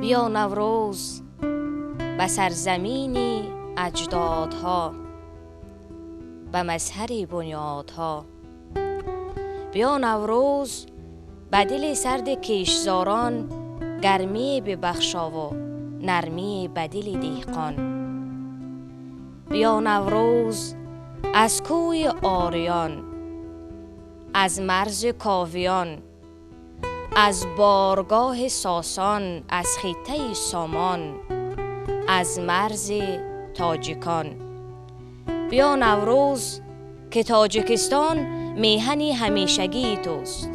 بیا نوروز به سرزمینی اجدادها، به مظهر بنیادها. بیا نوروز به دل سرد کشتزاران، گرمی ببخشا و نرمی به دل دهقان. بیا نوروز از کوی آریان، از مرز کاویان، از بارگاه ساسان، از خطه سامان، از مرز تاجیکان. بیا نوروز که تاجیکستان میهن همیشگی توست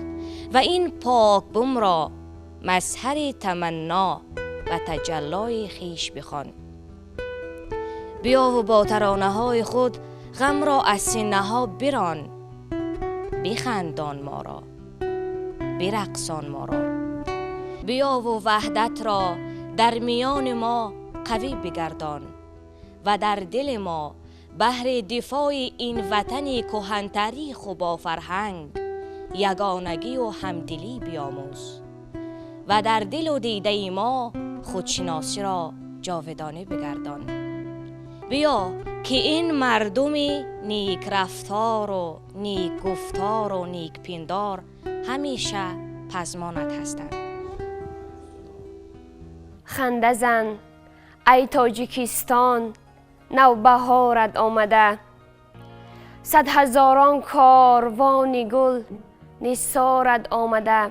و این پاک بوم را مظهر تمنا و تجلای خیش بخوان. بیا و با ترانه های خود غم را از سینه ها بران، بخندان ما را، برقصان ما را. بیا و وحدت را در میان ما قوی بگردان و در دل ما بهر دفاع این وطن کهن تاریخ و با فرهنگ یگانگی و همدلی بیاموز و در دل و دیده ما خودشناسی را جاودانه بگردان. بیا که این مردم نیک رفتار و نیک گفتار و نیک پندار همیشه پزمانت هستند. خنده زن ای تاجیکستان، نوبهارت آمده. صد هزاران کاروان گل نثارت آمده.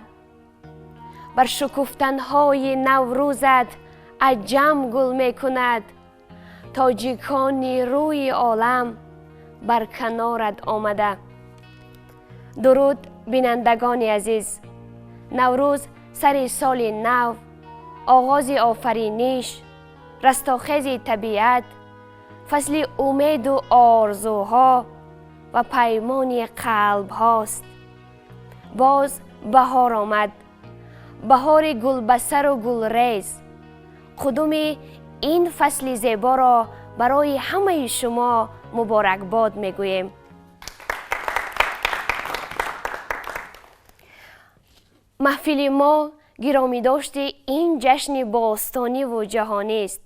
بر شکفتنهای نوروزت عجم گل می کند. تاجیکان روی عالم بر کنارت آمده. درود بینندگان عزیز، نوروز سر سال نو، آغاز آفرینش، رستاخیز طبیعت، فصل امید و آرزوها و پیمان قلب هاست. باز بهار آمد، بهار گلبسر و گلریز. قدوم این فصل زیبا را برای همه شما مبارکباد میگوییم. محفل ما گرامی داشته این جشن باستانی و جهانی است.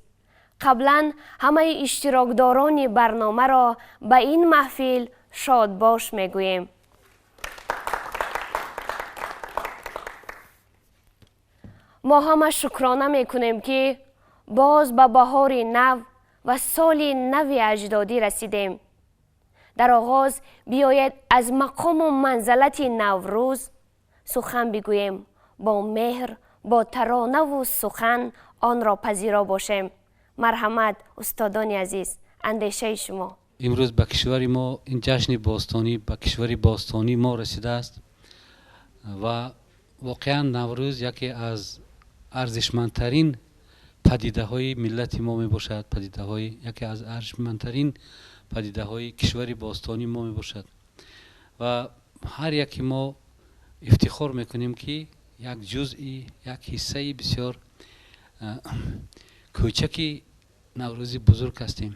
قبلا همه اشتراکداران برنامه را به این محفل شاد باش میگوییم. ما همه شکرانه میکنیم که باز به بهار نو و سال نو اجدادی رسیدیم. در آغاز بیاید از مقام و منزلت نوروز سخن بگوییم، با مهر، با ترانه و سخن آن را پذیرا باشیم. مرحمت استادان عزیز، اندیشه شما. امروز به کشور ما این جشن باستانی به کشور باستانی ما رسیده است و واقعا نوروز یکی از ارزشمندترین پدیده های ملت ما می باشد. یکی از ارزشمندترین پدیده های کشور باستانی ما می باشد و هر یکی ما افتخار میکنیم که یک جزئی، یک حصه بسیار کوچکی نوروز بزرگ هستیم.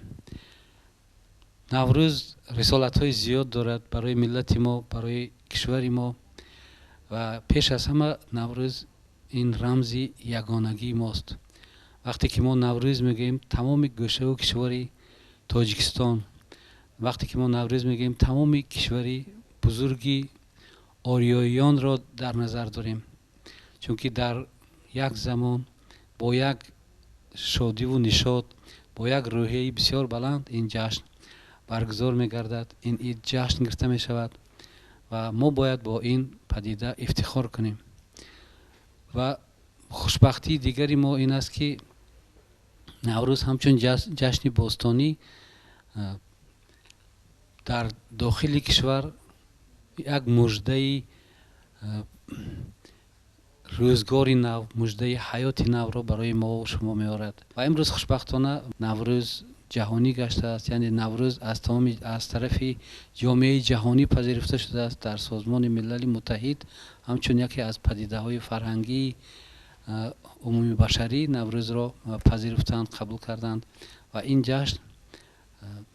نوروز رسالت های زیاد دارد برای ملت ما، برای کشور ما و پیش از همه نوروز این رمز یگانگی ماست. وقتی که ما نوروز میگیم تمام گوشه و کشور تاجیکستان، وقتی که ما نوروز میگیم تمام کشور بزرگی آریاییان را در نظر داریم، چون که در یک زمان با یک شادی و نشاط، با یک روحیه بسیار بلند این جشن برگزار میگردد، این جشن گرفته می شود و ما باید با این پدیده افتخار کنیم. و خوشبختی دیگری ما این است که نوروز همچون جشن باستانی در داخل کشور یک مژده روزگار نو، مژده حیات نو را برای ما و شما می آورد. و امروز خوشبختانه نوروز جهانی گشته است، یعنی نوروز از طرف جامعه جهانی پذیرفته شده است. در سازمان ملل متحد همچون یکی از پدیده های فرهنگی عمومی بشری نوروز را پذیرفتند، قبول کردند و این جشن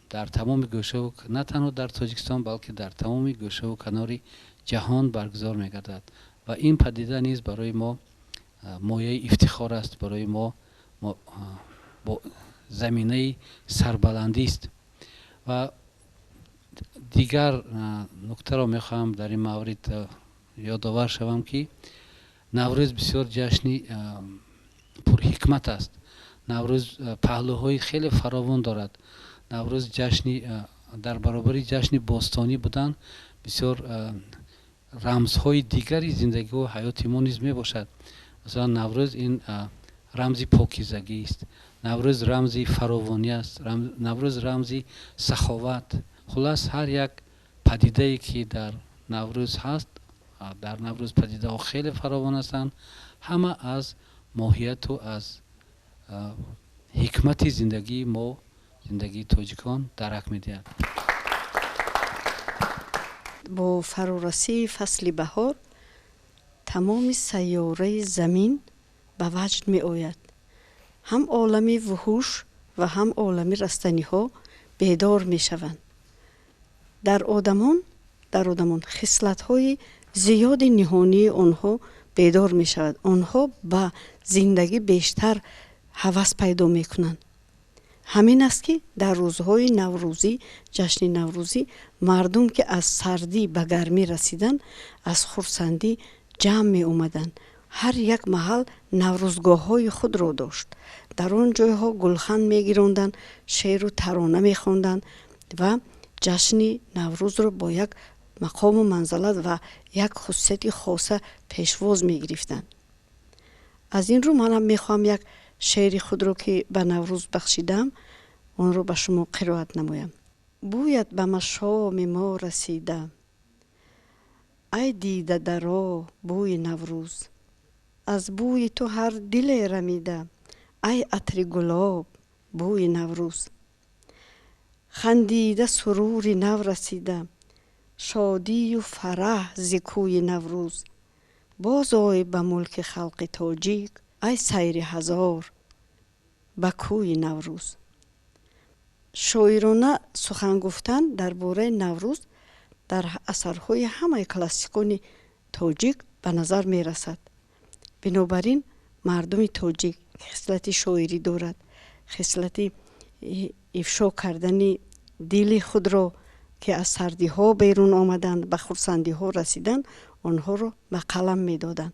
در تمام گوشه و نه تنها در تاجیکستان بلکه در تمام گوشه و کنار جهان برگزار می‌گردد و این پدیده نیز برای ما мояи ифтихор аст барои мо заминаи сарбаландист. ва дигар нуктаро мехоҳам дар ин маврид ёдовар шавам ки наврӯз бисёр ҷашни пурҳикмат аст. наврӯз паҳлӯҳои хеле фаровон дорад. наврӯз ҷашни дар баробари ҷашни бостонӣ будан бисёр рамзҳои дигари зиндагиҳо ҳаёти мо низ мебошад. масалан наврӯз ин рамзи покизагист, наврӯз рамзи фаровонӣ аст, наврӯз рамзи саховат. хулас ҳар як падидае ки дар наврӯз ҳаст, дар наврӯз падидаҳо хеле фаровон ҳастанд, ҳама аз моҳияту аз ҳикмати зиндагии мо, зиндагии тоҷикон дарак медиҳад. бо фарорасии фасли баҳор тамоми сайёраи замин ба ваҷд меояд. ҳам олами вуҳуш ва ҳам олами растаниҳо бедор мешаванд. дар одамон хислатҳои зиёди ниҳонии онҳо бедор мешавад. онҳо ба зиндагӣ бештар ҳавас пайдо мекунанд. ҳамин аст ки дар рӯзҳои наврӯзӣ, ҷашни наврӯзӣ, мардум ки аз сардӣ ба гармӣ расиданд, аз хурсандӣ ҷамъ меомаданд. ҳар як маҳал наврӯзгоҳҳои худро дошт. дар он ҷойҳо гулхан мегиронданд, шеъру тарона мехонданд ва ҷашни наврӯзро бо як мақому манзалат ва як хусусияти хоса пешвоз мегирифтанд. аз ин рӯ манам мехоҳам як шеъри худро ки ба наврӯз бахшидам, онро ба шумо қироат намоям. бӯят ба машоми мо расида, ай дида даро бӯи наврӯз. аз бӯи ту ҳар диле рамида, ай атри гулоб бӯи наврӯз. хандида сурури нав расида, шодию фараҳ зи кӯи наврӯз. боз ой ба мулки халқи тоҷик, ай сайри ҳазор ба кӯи наврӯз. шоирона сухан гуфтан дар бораи наврӯз дар асарҳои ҳамаи классикони тоҷик ба назар мерасад. бинобар ин мардуми тоҷик хислати шоирӣ дорад, хислати ифшо кардани дили худро ки аз сардиҳо берун омаданд, ба хурсандиҳо расиданд, онҳоро ба қалам медоданд.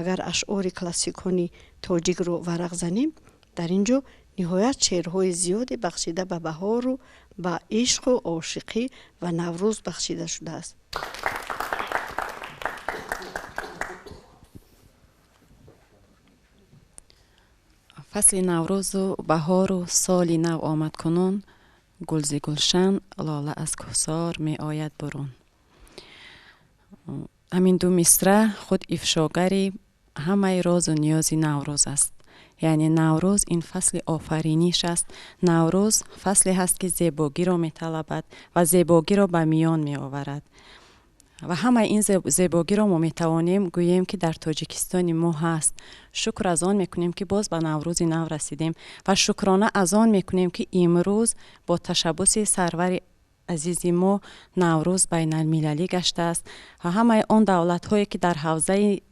агар ашъори классикони тоҷикро варақ занем, дар ин ҷо ниҳоят шеърҳои зиёде бахшида ба баҳору ба ишқу ошиқӣ ва наврӯз бахшида шудааст. фасли наврӯзу баҳору соли нав омадкунун, гулзи гулшан, лола аз кӯсор меояд бурун. ҳамин ду мисра худ ифшогари ҳамаи розу ниёзи наврӯз аст. яъне наврӯз ин фасли офариниш аст. наврӯз фасле ҳаст ки зебогиро металабад ва зебогиро ба миён меоварад. ва ҳамаи ин зебогиро мо метавонем гӯем ки дар тоҷикистони мо ҳаст. шукр аз он мекунем ки боз ба наврӯзи нав расидем ва шукрона аз он мекунем ки имрӯз бо ташаббуси сарвари азизи мо наврӯз байналмилалӣ гаштааст ва ҳамаи он давлатҳое ки дар ҳавзаи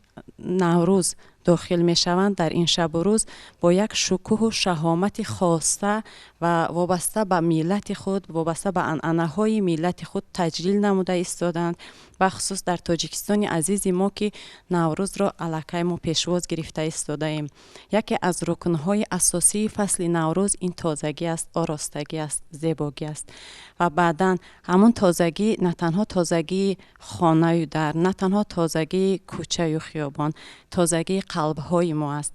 наврӯз дохил мешаванд дар ин шабу рӯз бо як шукӯҳу шаҳомати хоса ва вобаста ба миллати худ, вобаста ба анъанаҳои миллати худ таҷлил намуда истоданд. бахусус дар тоҷикистони азизи мо ки наврӯзро аллакай мо пешвоз гирифта истодаем. яке аз рукнҳои асосии фасли наврӯз ин тозагӣ аст, оростагӣ аст, зебогӣ аст. ва баъдан ҳамун тозагӣ на танҳо тозагии хонаю дар, на танҳо тозагии кӯчаю хиёбон, тозагии қалбҳои мо аст.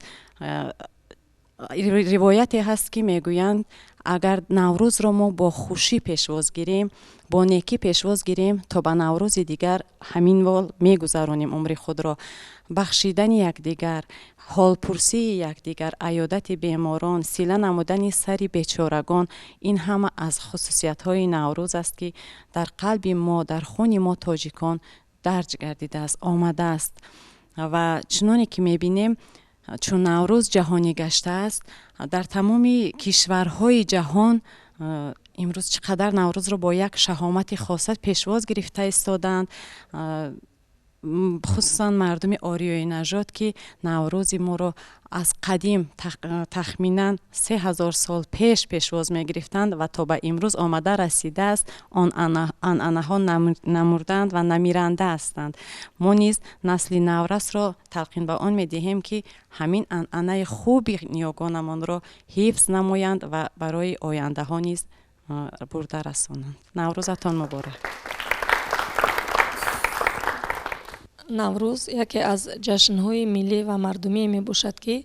ривояте ҳаст ки мегӯянд агар наврӯзро мо бо хушӣ пешвоз гирем, бо некӣ пешвоз гирем, то ба наврӯзи дигар ҳамин вол мегузаронем умри худро. бахшидани якдигар, ҳолпурсии якдигар, аёдати беморон, сила намудани сари бечорагон, ин ҳама аз хусусиятҳои наврӯз аст ки дар қалби мо, дар хуни мо тоҷикон дарҷ гардидааст, омадааст. ва чуноне ки мебинем, чун наврӯз ҷаҳонӣ гаштааст, дар тамоми кишварҳои ҷаҳон имрӯз чӣ қадар наврӯзро бо як шаҳомати хоса пешвоз гирифта истоданд. خصوصا مردم آریای نژاد که نوروز ما رو از قدیم تخمینا 3000 سال پیش پیشواز می گرفتند و تا به امروز آمده رسیده است. آن انعنه ها نمردند و نمیرنده هستند. ما نیز نسل نورس را تلقین به آن می دهیم که همین انعنه خوبی نیاگانمان را حفظ نمایند و برای آینده ها نیز برده رسانند. نوروزتان مبارک. наврӯз яке аз ҷашнҳои миллӣ ва мардумӣ мебошад ки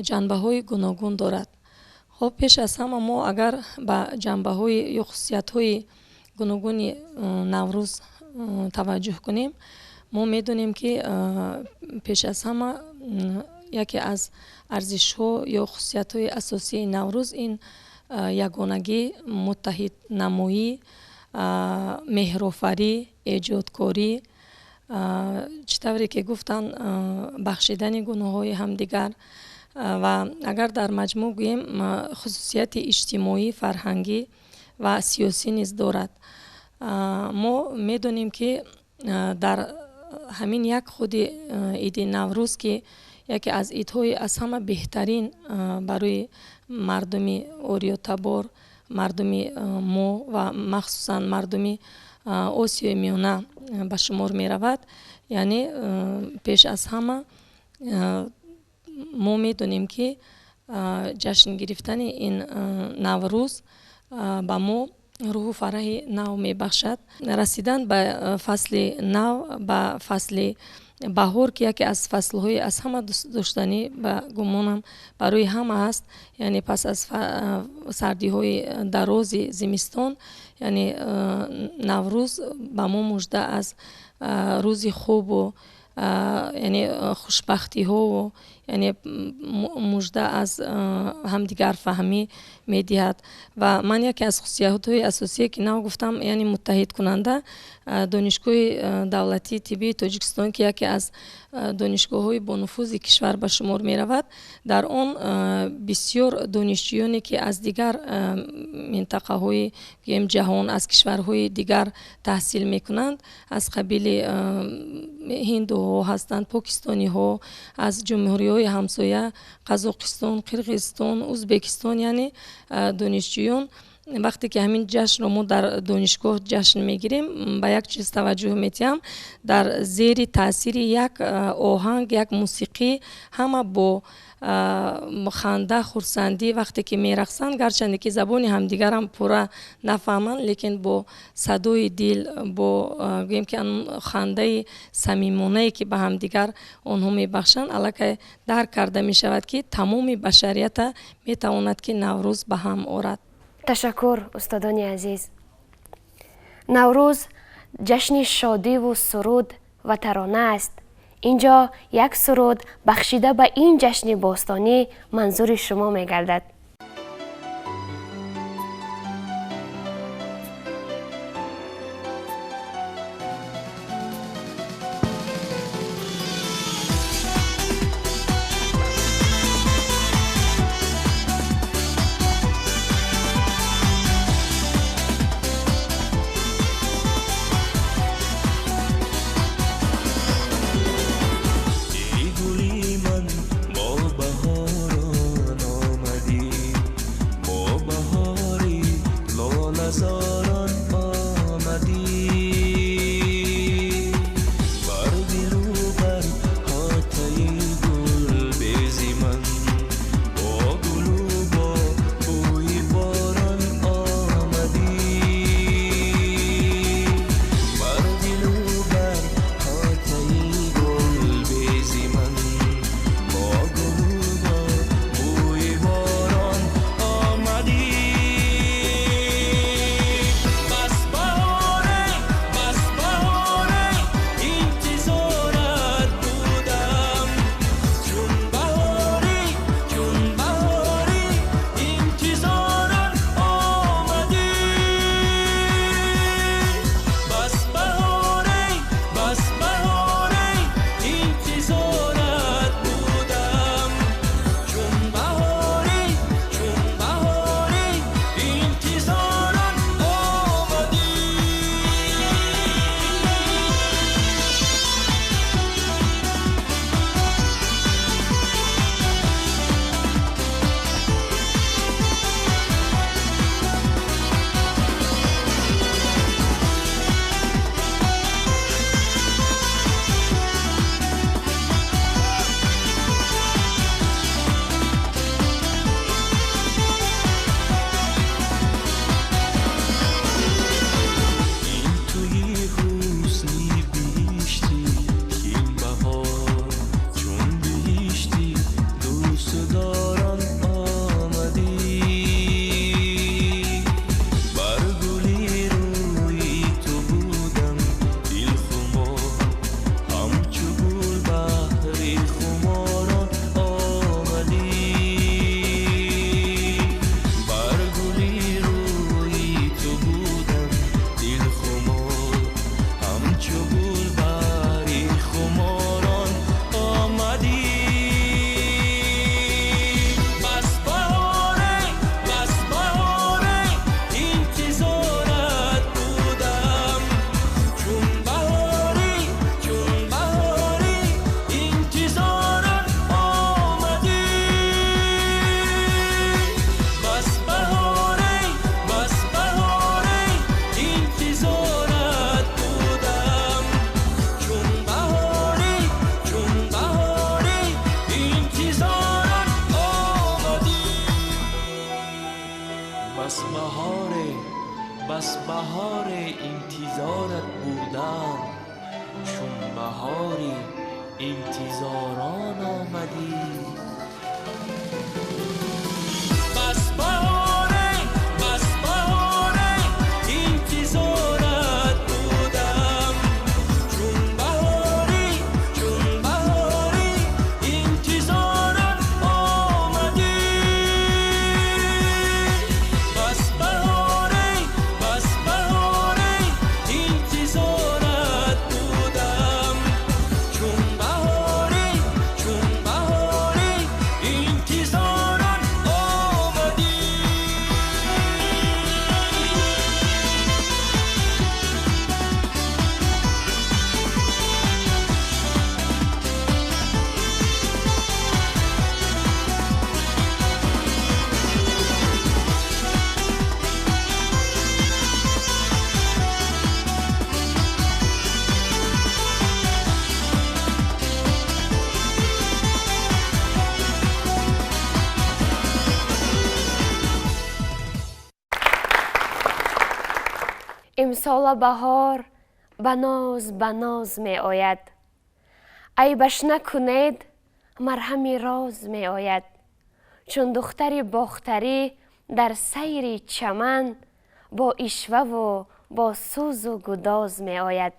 ҷанбаҳои гуногун дорад. хоб пеш аз ҳама мо агар ба ҷанбаҳои ё хусусиятҳои гуногуни наврӯз таваҷҷӯҳ кунем, мо медонем ки пеш аз ҳама яке аз арзишҳо ё хусусиятҳои асосии наврӯз ин ягонагӣ, муттаҳиднамоӣ, меҳрофарӣ, эҷодкорӣ, чӣ тавре ки гуфтан бахшидани гуноҳҳои ҳамдигар ва агар дар маҷмӯъ гӯем хусусияти иҷтимоӣ, фарҳангӣ ва сиёсӣ низ дорад. мо медонем ки дар ҳамин як худи иди наврӯз ки яке аз идҳои аз ҳама беҳтарин барои мардуми ориётабор, мардуми мо ва махсусан мардуми осиёи миёна ба шумор меравад. яъне пеш аз ҳама мо медонем ки ҷашн гирифтани ин наврӯз ба мо рӯҳу фараҳи нав мебахшад. расидан ба фасли нав, ба фасли баҳор ки яке аз фаслҳои аз ҳама дӯстдоштанӣ ба гумонам барои ҳама аст, яъне пас аз сардиҳои дарози зимистон, яъне наврӯз ба мо мужда аз рӯзи хубу, яъне хушбахтиҳову, яъне мужда аз ҳамдигарфаҳмӣ медиҳад. ва ман яке аз хусусиятҳои асосие ки нав гуфтам, яъне муттаҳидкунанда донишгоҳи давлатии тиббии Тоҷикистон ки яке аз донишгоҳҳои бонуфузи кишвар ба шумор меравад, дар он бисёр донишҷӯёне ки аз дигар минтақаҳои ҷаҳон, аз кишварҳои дигар таҳсил мекунанд, аз қабили ҳиндуҳо ҳастанд, покистониҳо, аз ҷумҳуриҳои ҳамсоя Қазоқистон, Қирғизистон, Узбекистон, яъне донишҷӯён вақте ки ҳамин ҷашнро мо дар донишгоҳ ҷашн мегирем, ба як чиз таваҷҷӯҳ метиҳам, дар зери таъсири як оҳанг, як мусиқӣ, ҳама бо ханда, хурсандӣ вақте ки мерақсанд, гарчанде ки забони ҳамдигарам пурра нафаҳманд, лекин бо садои дил, бо гӯем ки хандаи самимонае ки ба ҳамдигар онҳо мебахшанд, аллакай дарк карда мешавад ки тамоми башарията метавонад ки наврӯз ба ҳам орад. ташаккур устодони азиз. наврӯз ҷашни шодиву суруд ва тарона аст. инҷо як суруд бахшида ба ин ҷашни бостонӣ манзури шумо мегардад. ای گلی من با بهاران آمدی، انتظاران آمدی. امسال بهار به ناز می آید. عیبش نکنید مرهم راز می آید. چون دختر باختری در سیر چمن با عشوه و با سوز و گداز می آید.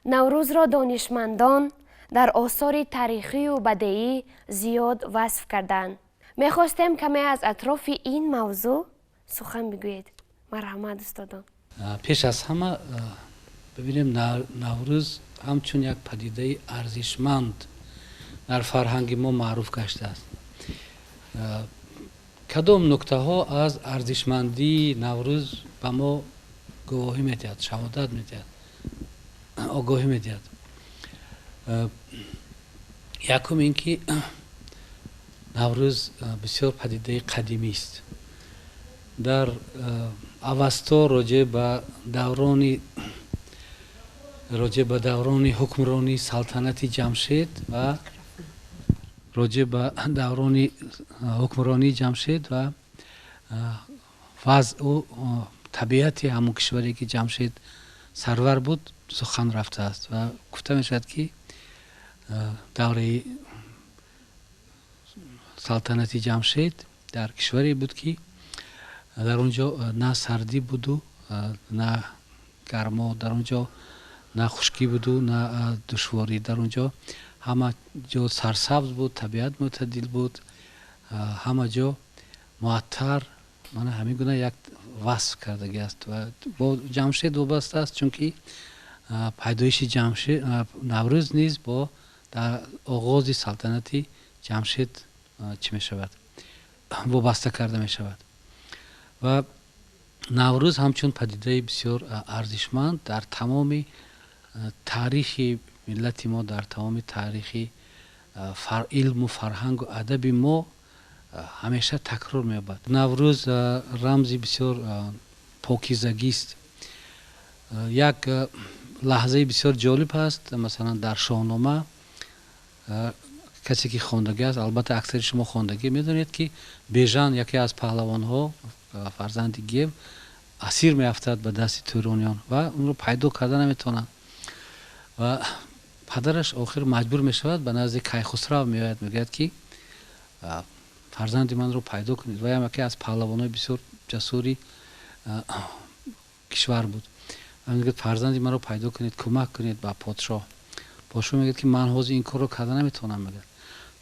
نوروز را دانشمندان در آثار تاریخی و بدیعی زیاد وصف کردند. می خواستیم کمی از اطراف این موضوع سخن بگویید. مرحمت استادان. پیش از همه ببینیم نوروز همچون یک پدیده ارزشمند در فرهنگ ما معروف گشته است. کدام نکته ها از ارزشمندی نوروز به ما گواهی میدهد، شهادت میدهد، آگاهی میدهد؟ یکم اینکه نوروز بسیار پدیده قدیمی است. در اوستا راجع به دوران حکمرانی سلطنت جمشید و راجع به دوران حکمرانی جمشید و وضع و طبیعت همون کشوری که جمشید سرور بود سخن رفته است و گفته می شود که دوره سلطنت جمشید در کشوری بود که در اونجا نه سردی بود و نه گرما، در اونجا نه خشکی بود و نه دشواری. در اونجا همه جا سرسبز بود، طبیعت معتدل بود، همه جا معطر، من همین گونه یک وصف کردگی است و با جمشید وابسته است، چون که پیدایش جمشید نوروز نیز با در آغاز سلطنت جمشید چی می شود وابسته کرده می شود. و نوروز همچون پدیده بسیار ارزشمند در تمام تاریخ ملت ما، در تمام تاریخ علم و فرهنگ و ادب ما همیشه تکرار می‌یابد. نوروز رمزی بسیار پاکیزگی است. یک لحظه بسیار جالب است، مثلا در شاهنامه کسی که خواندگی است، البته اکثر شما خواندگی میدونید که بیژن یکی از پهلوان‌ها فرزند گیو اسیر میافتد به دست تورانیان و اون رو پیدا کرده نمیتونن و پدرش آخر مجبور میشود به نزد کیخسرو میآید، میگوید که فرزند من رو پیدا کنید. و هم یکی از پهلوانای بسیار جسوری کشور بود و میگوید فرزند من رو پیدا کنید، کمک کنید به پادشاه. پادشاه میگوید که من حاضر این کار رو کرده نمیتونم. میگه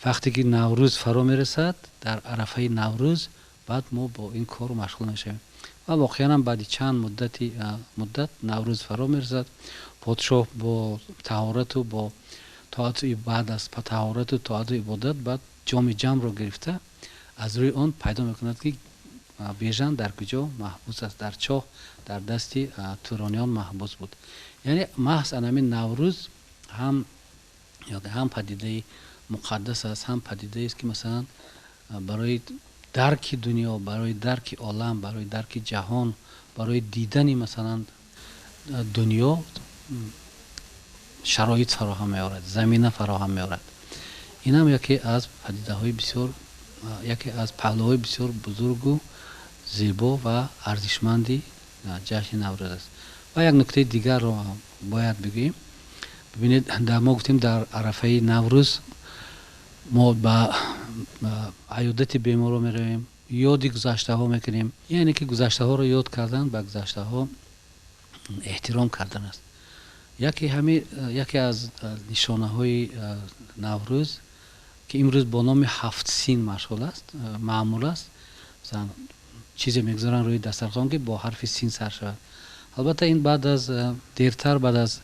وقتی که نوروز فرا میرسد، در عرفه نوروز، بعد ما با این کار مشغول میشیم. و واقعا بعد چند مدت نوروز فرا میرسد، پادشاه با طهارت و با طاعت بعد از طهارت و طاعت عبادت بعد جام جم رو گرفته، از روی آن پیدا میکند که بیژن در کجا محبوس است، در چاه در دست تورانیان محبوس بود. یعنی محض همین نوروز هم پدیده مقدس است، هم پدیده است که مثلا برای درک دنیا، برای درک عالم، برای درک جهان، برای دیدن مثلا دنیا شرایط فراهم می‌آورد، زمینه فراهم می‌آورد. این هم یکی از پدیده‌های بسیار، یکی از پهلوهای بسیار بزرگ و زیبا و ارزشمندی جشن نوروز است. و یک نکته دیگر رو باید بگیم، ببینید ما گفتیم در عرفه نوروز ما با عیادت بیمار رو میرویم، یادی گذشته ها میکنیم. یعنی که گذشته ها رو یاد کردن به گذشته ها احترام کردن است. یکی از نشانه های نوروز که امروز با نام 7 سین مشغول است، معمول است، مثلا چیزی میگذارن روی دسترخوان که با حرف سین سر شود. البته این بعد از دیرتر، بعد از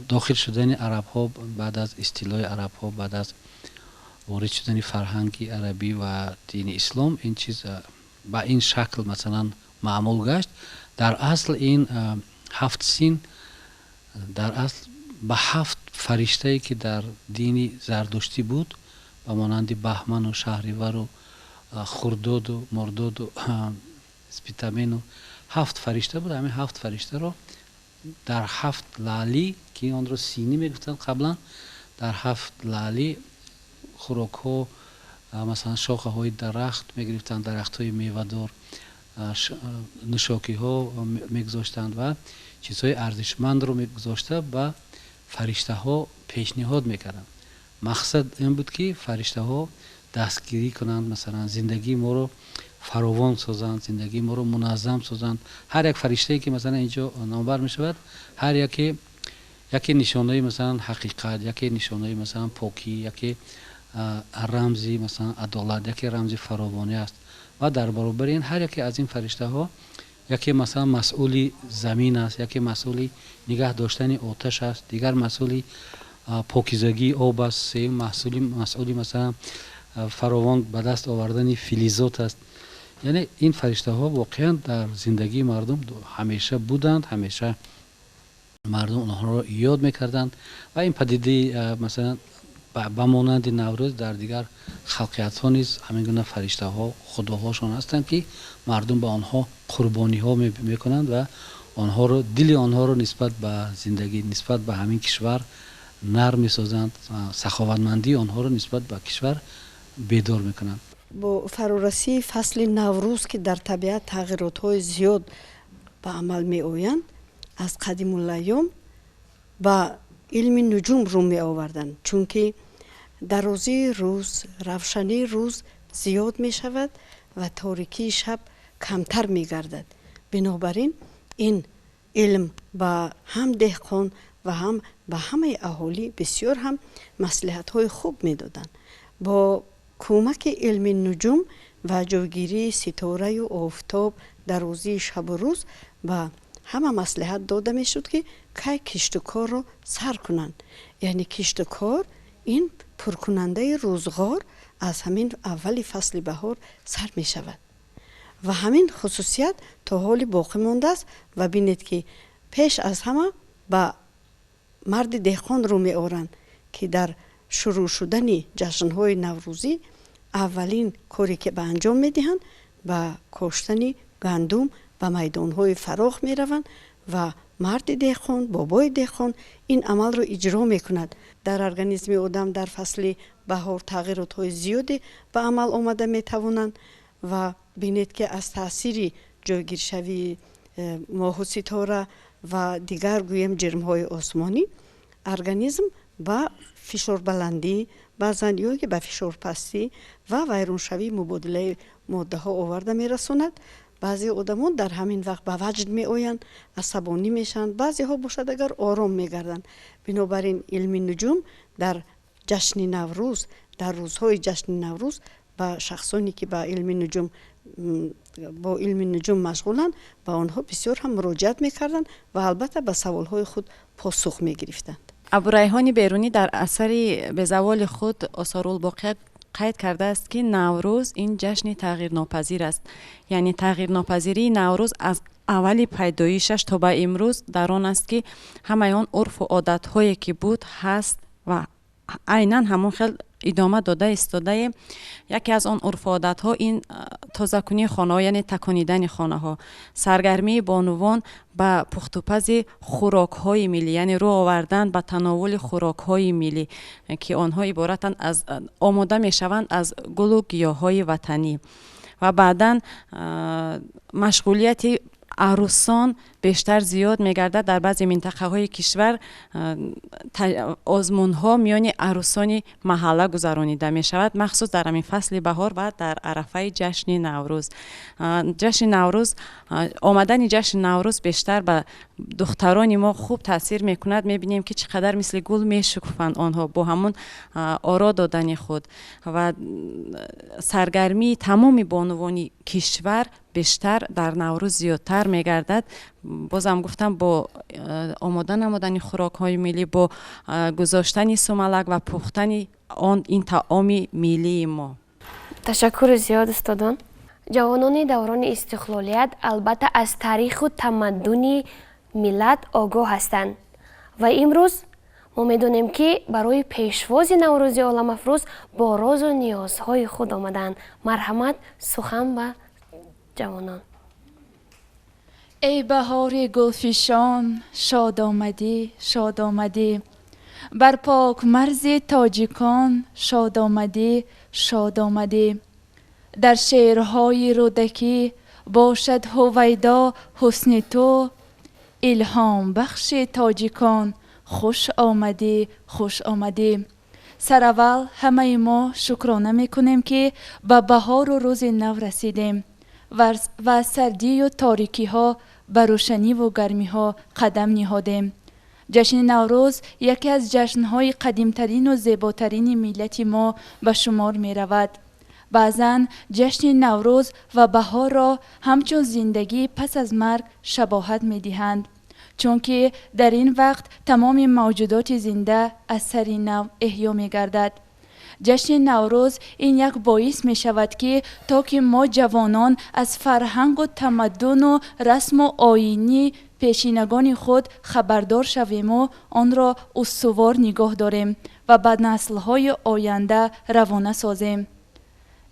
داخل شدن عرب ها، بعد از اصطلاح عرب ها، بعد از وارد شدن فرهنگ عربی و دین اسلام، این چیز با این شکل مثلا معمول گشت. در اصل این 7 سین در اصل به 7 فرشته که در دین زردشتی بود، به مانند بهمن و شهریور و خرداد و مرداد و اسپیتامین و 7 فرشته بود. همین 7 فرشته رو در 7 لعلی که آن رو سینی میگفتن قبلا، در 7 لعلی خوراک ها، مثلا شاخه های درخت میگرفتند، درخت های میوه‌دار، نشاکی ها میگذاشتند و چیزهای ارزشمند رو میگذاشته و فرشته ها پیشنهاد میکردند. مقصد این بود که فرشته ها دستگیری کنند، مثلا زندگی ما رو فراوان سازند، زندگی ما رو منظم سازند. هر یک فرشته که مثلا اینجا نامبر می شود، هر یکی نشانه مثلا حقیقت، یکی نشانه مثلا پاکی، یکی رمزی مثلا عدالت، یکی رمزی فراوانی است. و در برابر این هر یکی از این فرشته ها یکی مثلا مسئولی زمین است، یکی مسئولی نگه داشتن آتش است، دیگر مسئولی پاکیزگی آب است، سوم مسئولی مثلا فراوان به دست آوردن فلزات است. یعنی این فرشته ها واقعا در زندگی مردم همیشه بودند، همیشه مردم اونها رو یاد میکردند و این پدیده مثلا به مانند نوروز در دیگر خلقیت ها نیز همین گونه فرشته ها خداهاشون هستند که مردم به آنها قربانی ها میکنند و آنها رو، دل آنها رو نسبت به زندگی، نسبت به همین کشور نرم میسازند، سخاوتمندی آنها رو نسبت به کشور بیدار میکنند. با فرورسی فصل نوروز که در طبیعت تغییرات های زیاد به عمل می آیند، از قدیم الایام با علم نجوم رو می آوردند، چون که درازی روز، روشنی روز زیاد می شود و تاریکی شب کمتر می گردد. بنابراین این علم با هم دهقان و هم به همه اهالی بسیار هم مصلحت های خوب می دادند. با کمک علم نجوم و جوگیری ستاره و آفتاب در روزی شب و روز و همه مصلحت داده می شد که کی کشت و کار رو سر کنند. یعنی کشت و کار این پرکننده روزگار از همین اول فصل بهار سر می شود و همین خصوصیت تا حال باقی مانده است و بینید که پیش از همه با مرد دهقان رو می آورند که در شروع شدن جشن‌های نوروزی اولین کاری که به انجام می‌دهند با کاشتن گندم و میدان‌های فراخ می‌روند و مرد دهقان، بابای دهقان این عمل رو اجرا می‌کند. در ارگانیسم آدم در فصل بهار تغییرات‌های زیادی به عمل آمده می‌توانند و بینید که از تأثیر جایگیرشوی ماه و ستاره و دیگر گویم جرم‌های آسمانی ارگانیسم با فشار بلندی، بعضن یا که به فشار پستی و ویرانشوی مبادله ماده ها آورده می رسوند. بعضی آدمان در همین وقت به وجد می آیند، عصبانی میشن، بعضی ها باشد اگر آرام می گردند. بنابراین علم نجوم در جشن نوروز، در روزهای جشن نوروز با شخصانی که با علم نجوم مشغولند با آنها بسیار هم مراجعت می کردند و البته به سوالهای خود پاسخ می گرفتند. ابوریحان بیرونی در اثر به زوال خود آثارالباقیه قید کرده است که نوروز این جشن تغییر ناپذیر است. یعنی تغییر ناپذیری نوروز از اول پیدایشش تا به امروز در آن است که همه آن عرف و عادت هایی که بود هست و عیناً همون خیلی ادامه داده استاده. یکی از آن عرف و عادت ها این تازه‌کنی خانه ها، یعنی تکانیدن خانه ها، سرگرمی بانوان به پخت و پز خوراک های ملی، یعنی رو آوردن به تناول خوراک های ملی که آنها عبارتند از آماده می شوند از گل و گیاه های وطنی و بعداً مشغولیت عروسان بیشتر زیاد میگردد. در بعضی منطقه های کشور آزمون ها میان عروسان محله گذرانیده می شود، مخصوص در همین فصل بهار و در عرفه جشن نوروز. جشن نوروز، آمدن جشن نوروز بیشتر به دختران ما خوب تاثیر میکند. میبینیم که چقدر مثل گل میشکفند آنها با همون آرا دادن خود و سرگرمی تمام بانوان کشور بیشتر در نوروز زیادتر میگردد. بازم گفتم با آمادن خوراک های ملی، با گذاشتن سوملک و پختن این طعام ملی ما. تشکر زیاد استادان. جوانان دوران استقلالیت البته از تاریخ و تمدن ملت آگاه هستند و امروز ما میدونیم که برای پیشواز نوروزی عالم افروز با راز و نیازهای خود آمدند. مرحمت سخن به جوانان. ای بهار گلفشان شاد آمدی، شاد آمدی. بر پاک مرز تاجیکان شاد آمدی، شاد آمدی. در شعرهای رودکی باشد هویدا حسن تو، الهام بخش تاجیکان خوش آمدی، خوش آمدی. سراول همه ما شکرانه میکنیم که به بهار و روز نو رسیدیم و سردی و تاریکی ها به روشنی و گرمی ها قدم نهادیم. جشن نوروز یکی از جشن‌های قدیمترین و زیباترین ملت ما به شمار می رود. بعضن جشن نوروز و بهار را همچون زندگی پس از مرگ شباهت می دهند، چون که در این وقت تمام موجودات زنده از سر نو احیا می گردد. جشن نوروز این یک باعث می شود که تا که ما جوانان از فرهنگ و تمدن و رسم و آیینی پیشینگان خود خبردار شویم و آن را استوار نگاه داریم و به نسل‌های آینده روانه سازیم.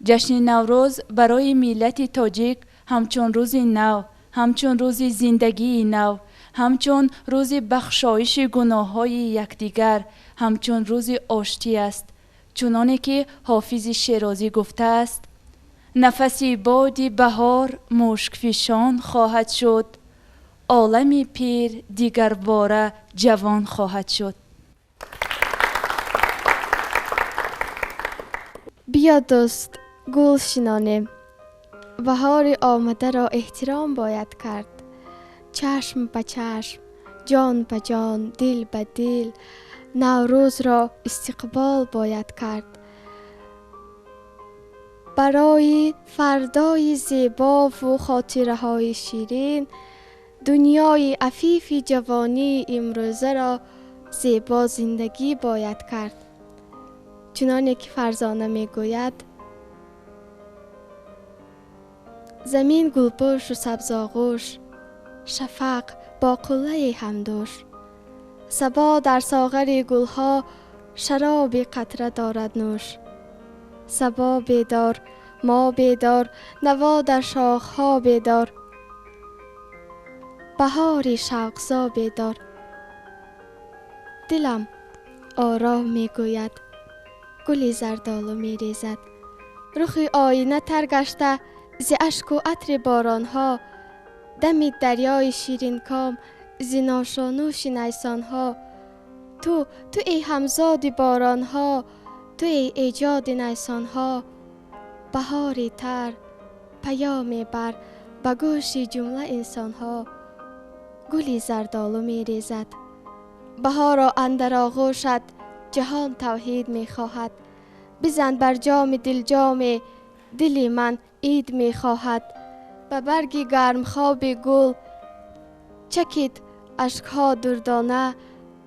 جشن نوروز برای ملت تاجیک همچون روز نو، همچون روز زندگی نو، همچون روز بخشایش گناه‌های یکدیگر، همچون روز آشتی است. چنانه که حافظ شیرازی گفته است: نفسی بادی بهار مشکفشان خواهد شد، عالمی پیر دیگر باره جوان خواهد شد. بیا دوست گل شنانیم، بهار آمده را احترام باید کرد. چشم به چشم، جان به جان، دل به دل، نوروز را استقبال باید کرد. برای فردای زیبا و خاطره های شیرین، دنیای عفیف جوانی امروزه را زیبا زندگی باید کرد. چنانه که فرزانه می گوید: زمین گلپوش و سبزآغوش، شفق با قله همدوش. صبا در ساغر گلها شراب قطره دارد نوش. صبا بیدار، ما بیدار، نوا در شاخها بیدار. بهاری شوقزا بیدار. دلم آرام می گوید، گلی زردالو می ریزد. رخ آینه تر گشته ز اشک و عطر بارانها. دم دریای شیرین کام ز ناشانوش نیسانها. تو ای همزاد بارانها، تو ای ایجاد نیسانها. بهاری تر پیامی بر به گوش جمله انسانها. گلی زردالو می ریزد. بهارا اندر آغوشت جهان توحید می خواهد. بزن بر جام دل جام، دلی من عید می خواهد. به برگ گرم خواب گل چکید اشکها دردانه.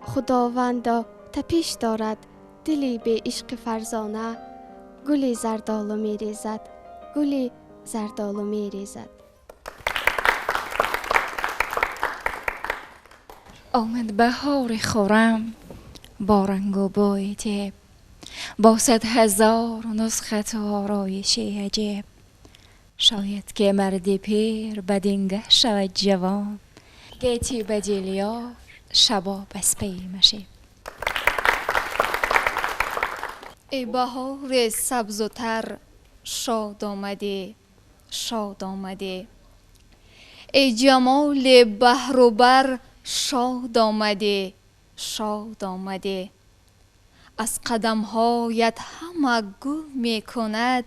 خداوندا تپش دارد دلی به عشق فرزانه. گلی زردالو می ریزد، گلی زردالو می ریزد. آمد بهار خورم با رنگ و بوی طیب، با 100,000 نسخت و آرایش عجیب. شاید که مرد پیر بدینگه شود جوان، گیتی بدیلیار شباب از پی مشیب. ای بهار سبز و تر شاد آمدی، شاد آمدی. ای جمال بحر و بر شاد آمده شاد آمده. از قدمهایت همه گل می کند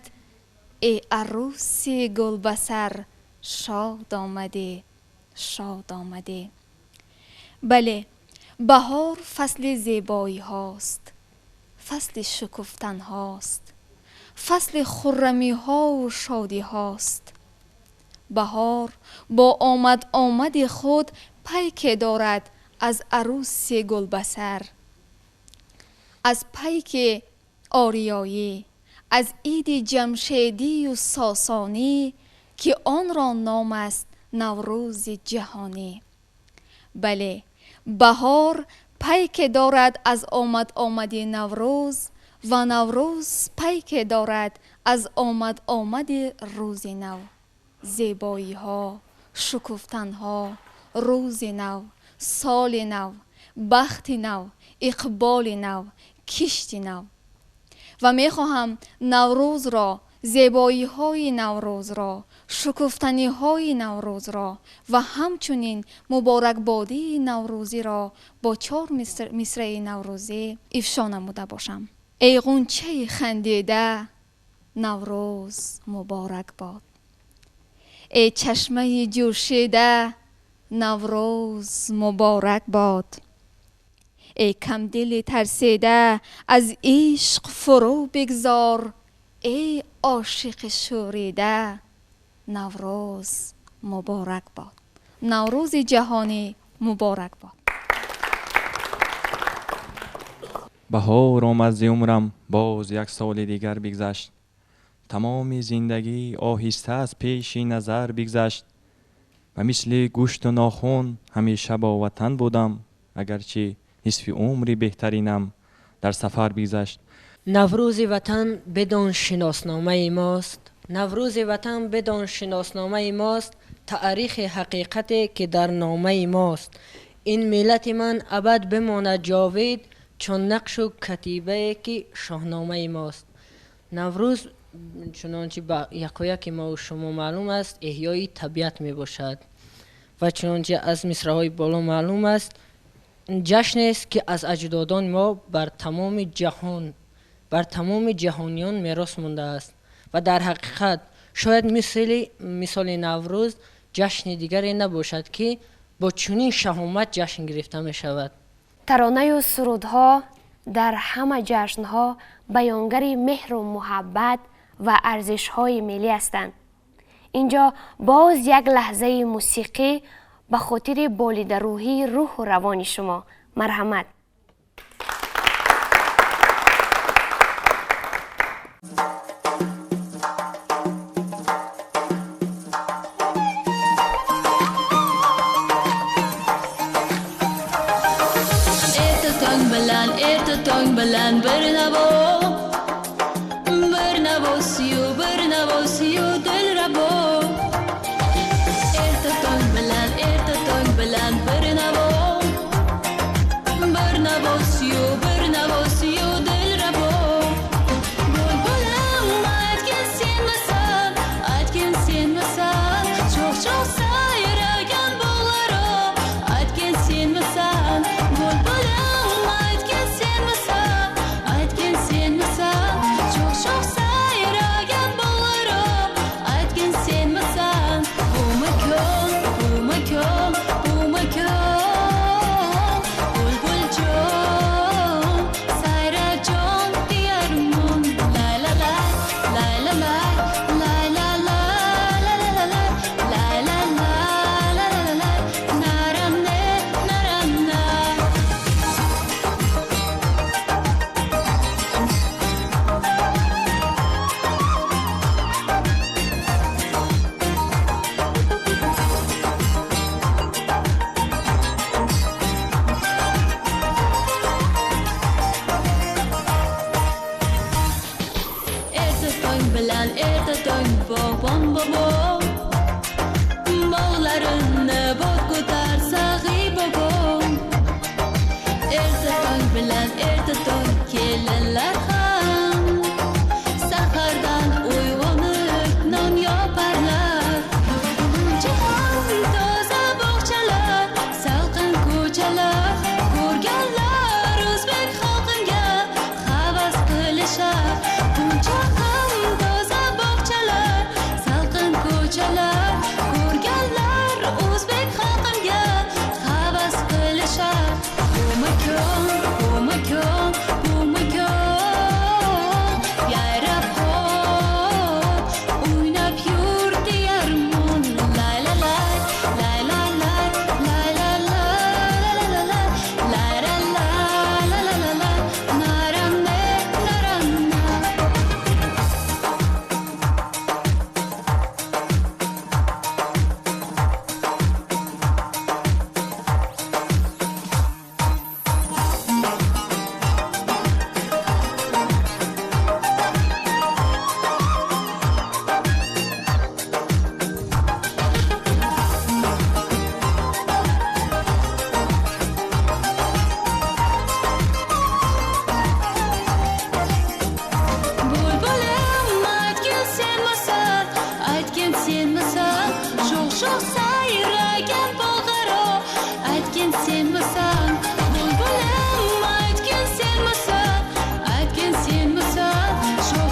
ای عروس گل بسر شاد آمده شاد آمده. بله، بهار فصل زیبایی هاست، فصل شکفتن هاست، فصل خرمی ها و شادی هاست. بهار با آمد خود پیک دارد از عروس گلبسر، از پیک آریایی، از عید جمشیدی و ساسانی که آن را نام است نوروز جهانی. بله، بهار پیک دارد از آمدی نوروز و نوروز پیک دارد از آمدی روز نو. زیبایی ها، شکفتن ها، روز نو، سال نو، بخت نو، اقبال نو، کشت نو. و می خواهم نوروز را، زیبایی های نوروز را، شکفتنی های نوروز را و همچنین مبارک بادی نوروزی را با 4 مصرع نوروزی افشا نموده باشم. ای غنچه خندیده نوروز مبارک باد. ای چشمه جوشیده نوروز مبارک باد. ای کم دل ترسیده از عشق فرو بگذار، ای عاشق شوریده نوروز مبارک باد. نوروز جهانی مبارک باد. بهار آمد ز عمرم، باز یک سال دیگر بگذشت. تمام زندگی آهسته از پیش نظر بگذشت و مثل گوشت و ناخن همیشه با وطن بودم، اگرچه نصف عمری بهترینم در سفر بگذشت. نوروز وطن بدان شناسنامه ماست، نوروز وطن بدان شناسنامه ماست، تاریخ حقیقتی که در نامه ماست. این ملت من ابد بماند جاوید، چون نقش و کتیبه که شاهنامه ماست. نوروز چنانچه با یکایک ما و شما معلوم است احیای طبیعت می باشد و چنانچه از مصرع‌های بالا معلوم است جشن است که از اجدادان ما بر تمام جهان، بر تمام جهانیان میراث مانده است و در حقیقت شاید مثال نوروز جشن دیگری نباشد که با چنین شهامت جشن گرفته می شود. ترانه و سرودها در همه جشنها بیانگر مهر و محبت و ارزش‌های ملی هستند. اینجا باز یک لحظه موسیقی به خاطر بالیده روحی روح و روان شما. مرحمت. بلند برنوا سیو دل ربا. ارتطان بلند برنوا سیو دل ربا. بلبلم اتکن سین مسال çok sayragan bolaro atken sen masal. Bülbülüm atken sen masal çok sayragan bolaro atken sen masal. Bu makon bülbülcüm sayracan diyarımın la la la la la la. Ertato'n babam bağlarını bot kutar sahi babam. Ertato'n gelenler ham sahardan uyanıp non yaparlar. Cihan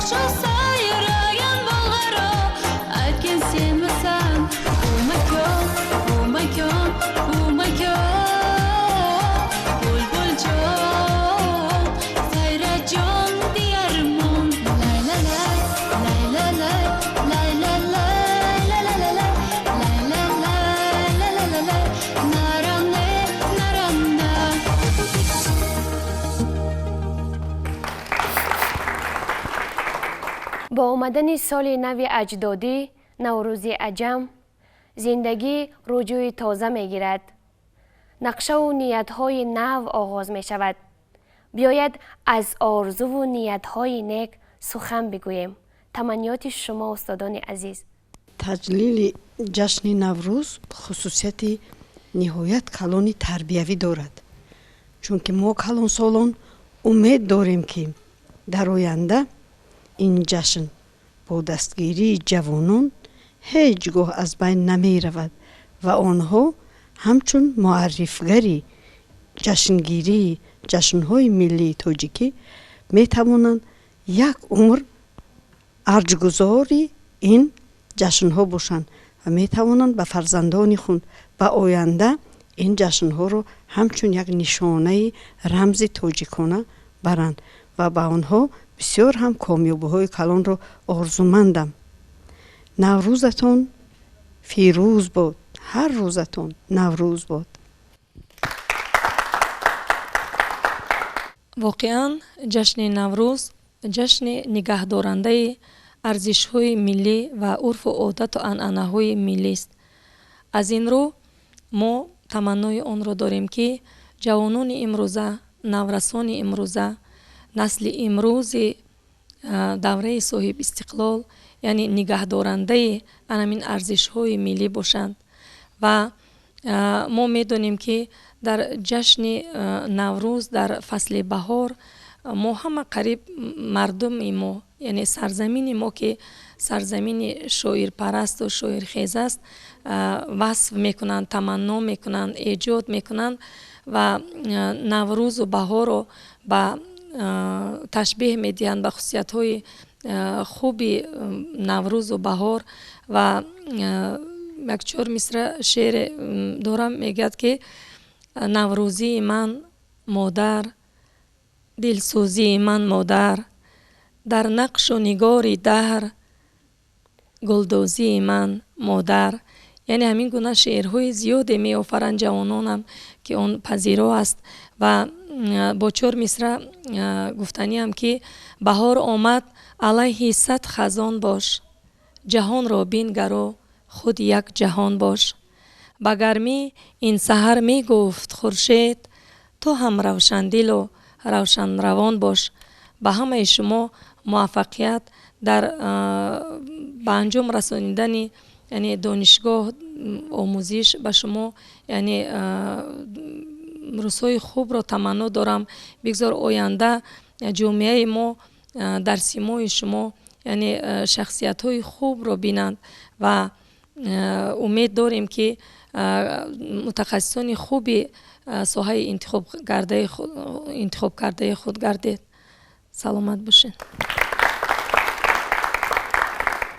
شو سايرة ينبغرة أكن سيمسان ومكان ومكان ومكان بلبل جان سايرة جان ديارمون لا لا لا لا لا لا لا لا لا لا لا لا لا لا لا لا لا نارانه نارانه با آمدن سال نو اجدادی نوروز عجم زندگی رجوع تازه می گیرد. نقشه و نیت های نو آغاز می شود. بیاید از آرزو و نیت های نیک سخن بگوییم. تمنیات شما استادان عزیز. таҷлили ҷашни наврӯз хусусияти ниҳоят калони тарбиявӣ дорад, чунки мо калонсолон умед дорем ки дар оянда ин ҷашн бо дастгирии ҷавонон ҳеҷ гоҳ аз байн намеравад ва онҳо ҳамчун муаррифгари ҷашнгирии ҷашнҳои миллии тоҷикӣ метавонанд як умр арҷгузори ин ҷашнҳо бошанд ва метавонанд ба фарзандони худ ба оянда ин ҷашнҳоро ҳамчун як нишонаи рамзи тоҷикона баранд ва ба онҳо бисёр ҳам комёбиҳои калонро орзумандам. наврӯзатон фирӯз бод, ҳар рӯзатон наврӯз бод. воқеан ҷашни наврӯз ҷашни нигаҳдорандаи арзишҳои миллӣ ва урфу одату анъанаҳои миллист. аз ин рӯ мо таманнои онро дорем ки ҷавонони имрӯза, наврасони имрӯза, насли имрӯзи давраи соҳибистиқлол, яъне нигаҳдорандаи анамин арзишҳои миллӣ бошанд. ва мо медонем ки дар ҷашни наврӯз дар фасли баҳор мо ҳама қариб мардуми мо, яъне сарзамини мо ки сарзамини шоирпарасту шоирхез аст, васф мекунанд, таманно мекунанд, эҷод мекунанд ва наврӯзу баҳорро ба ташбеҳ медиҳанд ба хусусиятҳои хуби наврӯзу баҳор. ва як чор мисра шеъре дорам, мегӯяд ки наврӯзии ман модар, дилсӯзии ман модар, дар нақшу нигори даҳр гулдозии ман модар. яъне ҳамин гуна шеърҳои зиёде меофаранд ҷавононам ки он пазиро аст. ва бо чор мисра гуфтаниам ки баҳор омад алайҳи сад хазон бош, ҷаҳонро бингаро худ як ҷаҳон бош. ба гармӣ ин саҳар мегуфт хуршед, ту ҳам равшандилу равшанравон бош. ба ҳамаи шумо муваффақият дар ба анҷом расонидани яъне донишгоҳ омӯзиш ба шумо, яъне рӯзҳои хубро таманно дорам. бигзор оянда ҷомеаи мо дар симои шумо яъне шахсиятҳои хубро бинанд ва умед дорем ки мутахассисони хуби соҳаи интихобкардаи худ гардед. саломат бошед.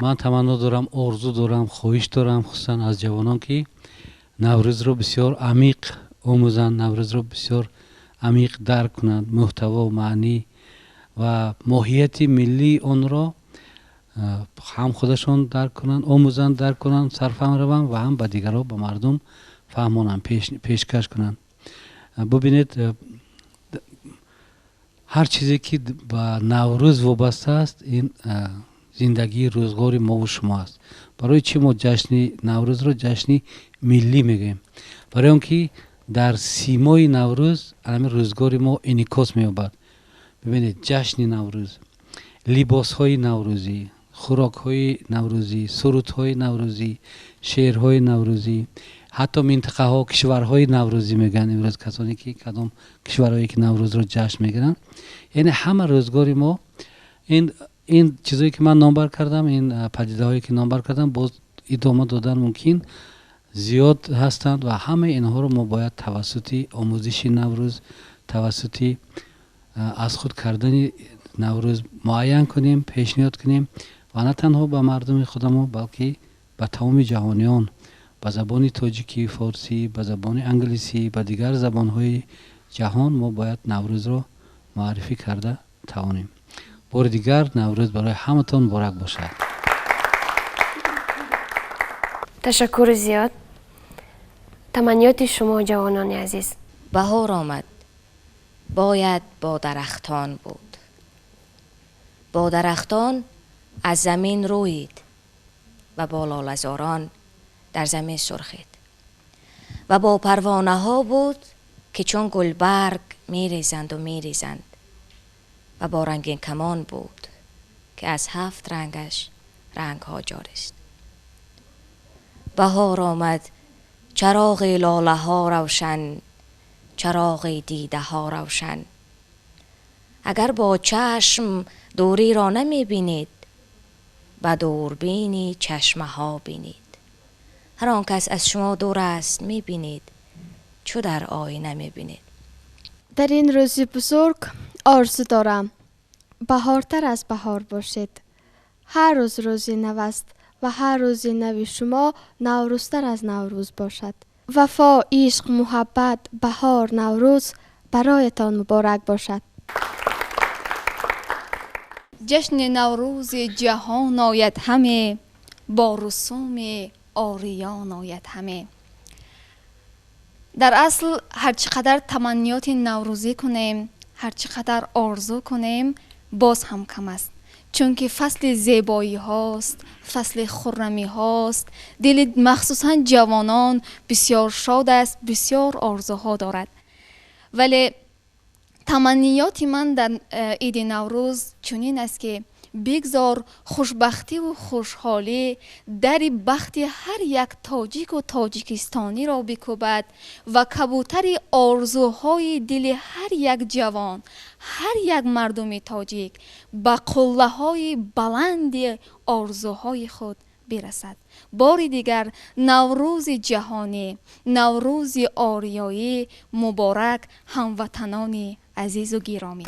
ман таманно дорам, орзу дорам, хоҳиш дорам хусусан аз ҷавонон ки наврӯзро бисёр амиқ омӯзанд, наврӯзро бисёр амиқ дарк кунанд, муҳтаво, маънӣ ва моҳияти миллии онро ҳам худашон дарк кунанд, омӯзанд, дарк кунанд, сарфаҳм раванд ва ҳам ба дигарҳо, ба мардум фаҳмонанд, пешкаш кунанд. бубинед, ҳар чизе ки ба наврӯз вобаста аст, ин зиндагии рӯзгори мову шумо аст. барои чӣ мо ҷашни наврӯзро ҷашни миллӣ мегӯем? барои он ки дар симои наврӯз ҳамин рӯзгори мо инъикос меёбад. бибинед, ҷашни наврӯз, либосҳои наврӯзӣ, хӯрокҳои наврӯзӣ, сурудҳои наврӯзӣ, шеърҳои наврӯзӣ, ҳатто минтақаҳо, кишварҳои наврӯзӣ мегӯянд имрӯз касоне ки кадом кишварҳое ки наврӯзро ҷашн мегиранд. яъне ҳама рӯзгори мо ин чизое ки ман номбар кардам, ин падидаҳое ки номбар кардам, боз идома додан мумкин зиёд ҳастанд ва ҳамаи инҳоро мо бояд тавассути омӯзиши наврӯз, тавассути аз худ кардани نوروز معین کنیم، پیشنهاد کنیم و نه تنها به مردم خودمون بلکه به تمام جهانیان، به زبان تاجیکی، فارسی، به زبان انگلیسی، به دیگر زبانهای جهان ما باید نوروز رو معرفی کرده توانیم. بار دیگر نوروز برای همتون مبارک باشد. تشکر زیاد. تمنیات شما جوانان عزیز. بهار آمد، باید با درختان بود. با درختان از زمین رویید و با لاله‌زاران در زمین سرخید. و با پروانه ها بود که چون گلبرگ میریزند و میریزند. و با رنگین کمان بود که از 7 رنگش رنگ ها جاری است. بهار آمد، چراغ لاله ها روشن، چراغ دیده ها روشن. اگر با چشم دوری را نمی بینید، با دوربینی چشمه ها بینید. هر آن کس از شما دور است می بینید، چو در آینه می بینید. در این روز بزرگ آرزو دارم بهارتر از بهار باشید. هر روز روزی نو است و هر روزی نوی شما نوروزتر از نوروز باشد. وفا، عشق، محبت، بهار، نوروز برایتان مبارک باشد. جشن نوروز جهان آید همه، با رسوم آریان آید همه. در اصل هر چقدر تمنیات نوروزی کنیم، هر چقدر آرزو کنیم، باز هم کم است. چون که فصل زیبایی هاست، فصل خرمی هاست. دل مخصوصا جوانان بسیار شاد است، بسیار آرزوها دارد. ولی تمنیات من در عید نوروز چنین است که بگذار خوشبختی و خوشحالی در بخت هر یک تاجیک و تاجیکستانی را بکوبد و کبوتر آرزوهای دل هر یک جوان، هر یک مردم تاجیک به قله های بلند آرزوهای خود برسد. بار دیگر نوروز جهانی، نوروز آریایی مبارک هموطنان عزیز و گرامی.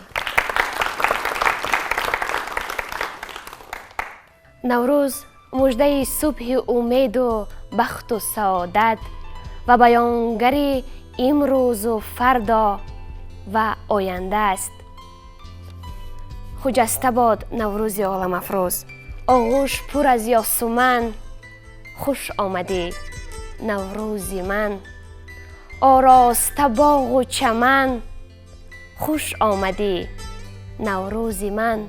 نوروز مژده صبح امید و بخت و سعادت و بیانگر امروز و فردا و آینده است. خجسته باد نوروز عالم افروز، آغوش پر از یاسمن. خوش آمدی نوروز من، آراسته باغ و چمن. خوش آمدی نوروز من.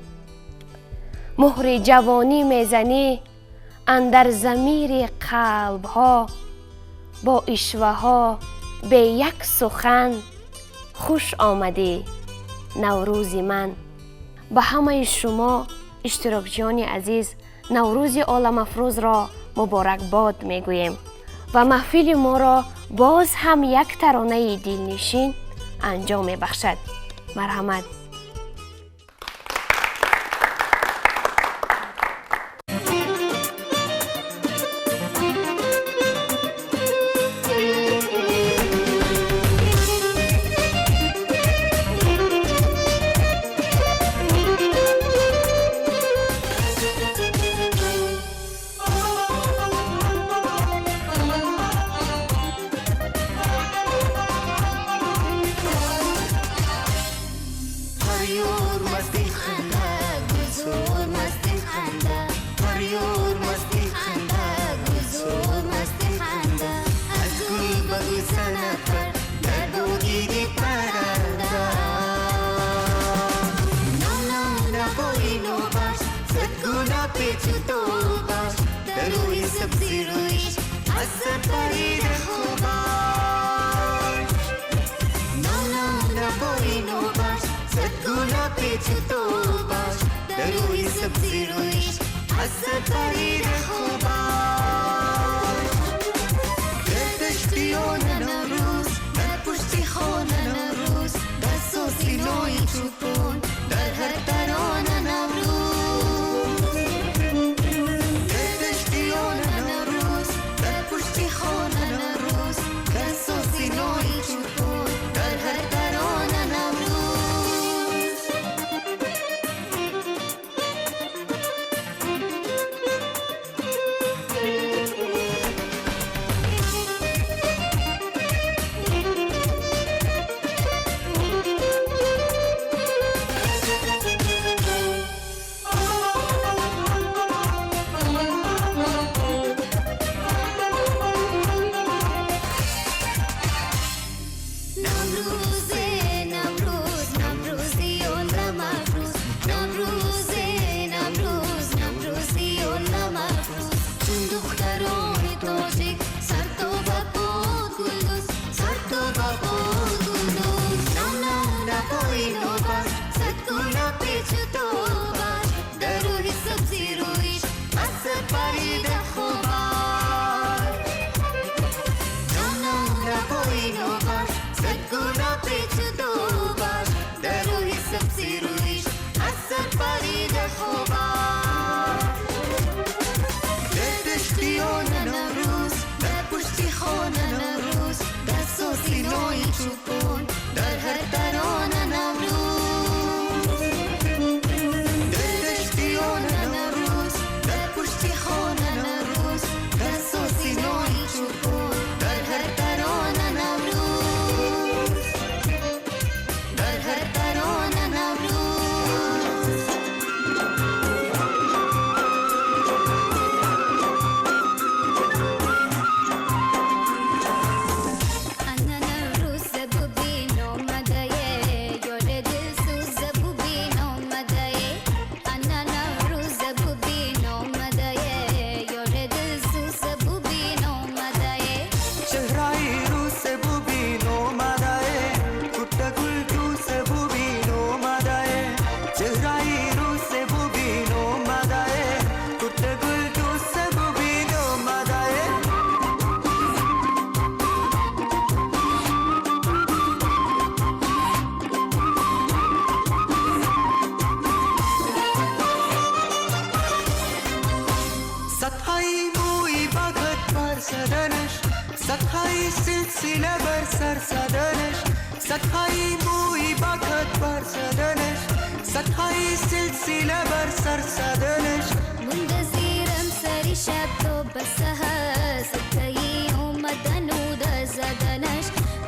مهر جوانی میزنی اندر ضمیر قلب ها، با اشوه ها به یک سخن. خوش آمدی نوروز من. به همه شما اشتراکچیان عزیز نوروز عالم افروز را مبارک باد میگوییم و محفل ما را باز هم یک ترانه دلنشین انجام میبخشد. مرحمت. سلسله بر سر زدنش صدهای موی بکت بر زدنش صدهای سلسله بر سر زدنش منتظرم سری شب تو به سحر ستایی اومدن و در زدنش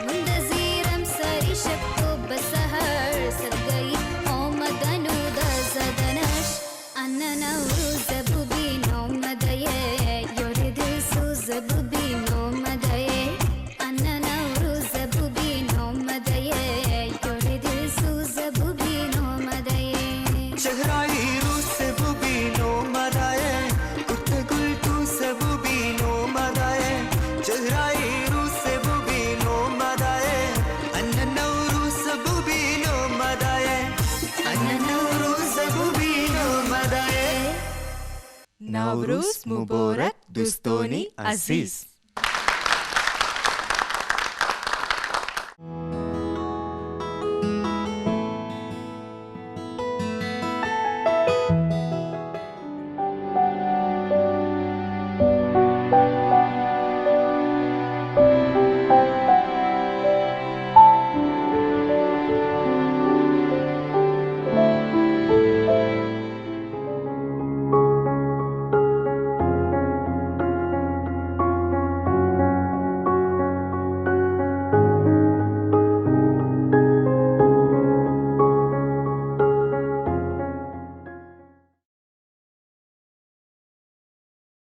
منتظرم سری شب تو به سحر ستایی اومدن و در زدنش انا نوروز ببین اومده یاری دل سوز ببین اومده انا نوروز ببین اومده یاری دل سوز ببین اومده چهره‌ای روز ببین اومده گرد گل توس ببین اومده چهره‌ای روز ببین اومده انا نوروز ببین اومده انا نوروز ببین اومده نوروز مبارک دوستانی عزیز.